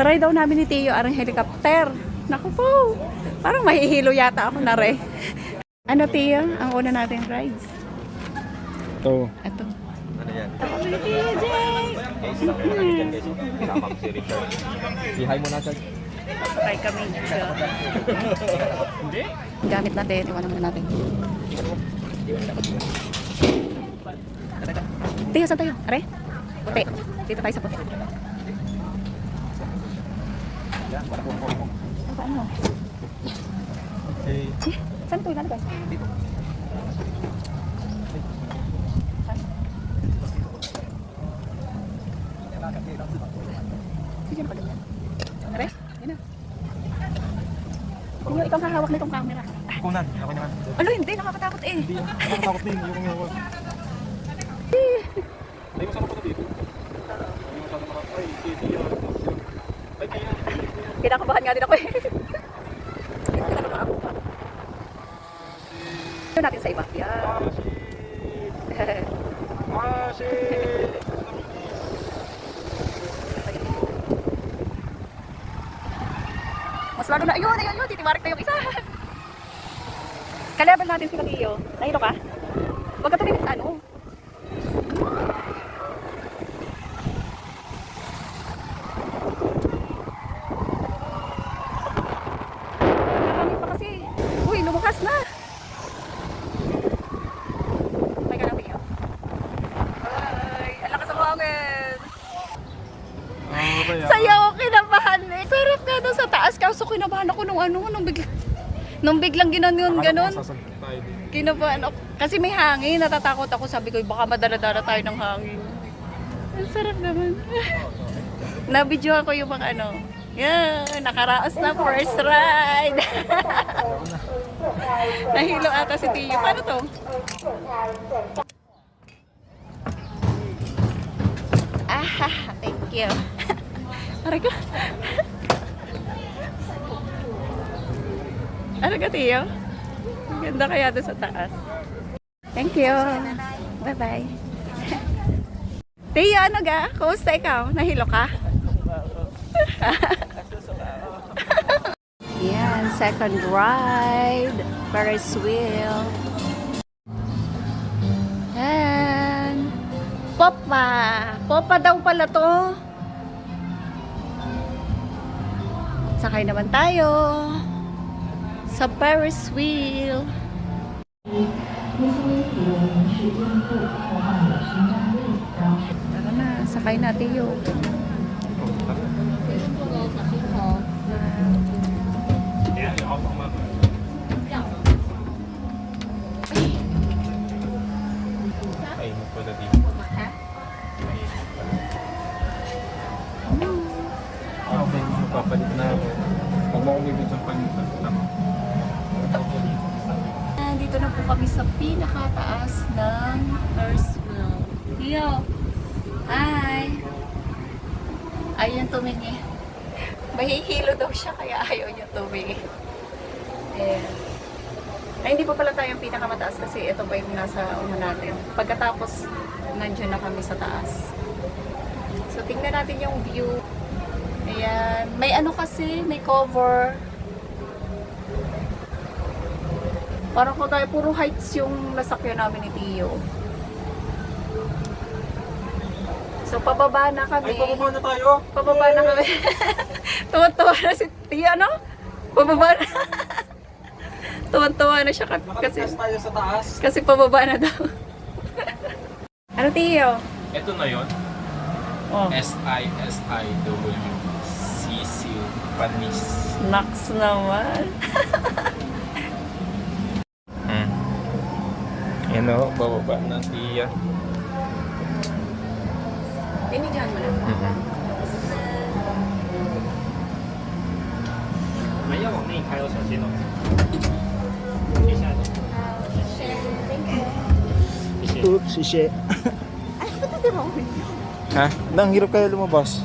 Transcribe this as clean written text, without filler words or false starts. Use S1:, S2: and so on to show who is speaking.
S1: Try daw namin ni Tio ang helicopter. Naku po, parang mahihilo yata ako na re. Ano Tio, ang una natin rides?
S2: Ito.
S1: Ito.
S3: Ano yan?
S1: Ako ni Tio Jay.
S3: Kasama ko si Richard. Si-hi mo na, Chad.
S1: Sakay kami siya. Gamit natin, iwanan muna natin. Tio, saan tayo? Are? Puti. Dito tayo sa puti. Paano?
S3: Hey.
S1: Saan ito? Ilan ba?
S3: Dito.
S1: Sige, pagdating. Are? Yun na. Tio, ikaw hahawak na itong camera.
S3: Kunan, ako naman.
S1: Ano, hindi. Nakakatakot eh.
S3: Hindi, nakakatakot din. Yung ngayon. Ay, masama ko na dito. Ay, dito yun. Ay, kaya.
S1: Kinakabahan nga din ako eh. Kinakabahan ako. Ito natin sa iba. Yan. Mas lalo na, ayun, titiwarik na yung isa. Kalabal natin sila Tio. Nahilo ka? Huwag ka tumingin sa ano. Nakakangin pa kasi. Uy, lumukas na. Teka lang Tio. Ay, ang lakas ang hangin. Saya ako kinabahan eh. Sarap nga doon sa taas. Kaso kinabahan ako nung biglang ginanon, ganon. Kinabahan ako. Kasi may hangin. Natatakot ako. Sabi ko, baka madala-dala tayo ng hangin. Ang sarap naman. Nabidyohan ko yung mga ano. Yan, nakaraos na first ride. Nahilo ata si Tio. Paano to? Ah, thank you. Aray ko. Ano ka, Tio? Ganda kaya doon sa taas. Thank you. Bye-bye. Tio, ano ga? Kumusta ikaw? Nahilo ka? Yan, second ride. Ferris wheel. Yan. Popa. Popa daw pala to. Sakay naman tayo sa Ferris wheel. Tara na, sakay natin yun.
S3: Ay, magpala dito.
S1: Ha?
S3: Okay, mapapalit na ako. Huwag mo umibig sa palitan.
S1: Dito na po kami sa pinakataas ng Ferris wheel. Tio! Hi! Ayun tumingi. Mahihilo daw siya kaya ayaw niya tumingi. Ay, hindi pa pala tayo yung pinakamataas kasi ito pa yung nasa una natin. Pagkatapos, nandiyan na kami sa taas. So, tingnan natin yung view. Ayan. May ano kasi, may cover. Parang ko tayo, puro heights yung nasakyan namin ni Tio. So, pababa na kami.
S3: Ay, pababa na tayo!
S1: Pababa na kami. Tuwan-tuwa na si Tio, ano? Pababa na. Tuwan-tuwa na siya kasi,
S3: Nakalikas tayo sa taas.
S1: kasi pababa na daw. Ano Tio?
S3: Ito na yun.
S1: Oh,
S3: SISIWCC Panis.
S1: Nax naman.
S3: Yan o, bababa ng tiya.
S1: Binigyan mo na.
S2: Oops, si She.
S1: Ay, ba't hindi mo?
S3: Ha? Nang hirap kaya lumabas.